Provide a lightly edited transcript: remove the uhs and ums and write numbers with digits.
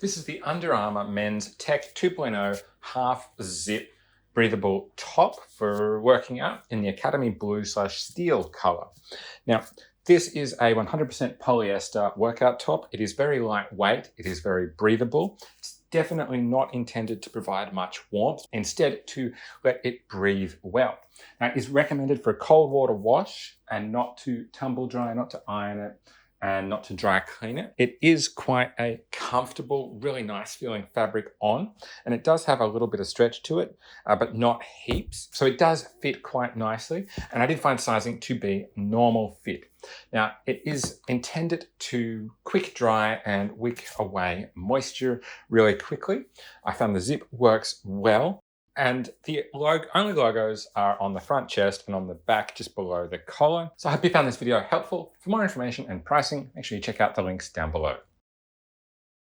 This is the Under Armour Mens Tech 2.0 half zip breathable top for working out in the Academy blue/steel color. Now, this is a 100% polyester workout top. It is very lightweight. It is very breathable. It's definitely not intended to provide much warmth, instead to let it breathe well. Now, it is recommended for a cold water wash and not to tumble dry, not to iron it, and not to dry clean it. It is quite a comfortable, really nice feeling fabric on, and it does have a little bit of stretch to it, but not heaps. So it does fit quite nicely, and I did find sizing to be normal fit. Now, it is intended to quick dry and wick away moisture really quickly. I found the zip works well. And the only logos are on the front chest and on the back just below the collar. So I hope you found this video helpful. For more information and pricing, make sure you check out the links down below.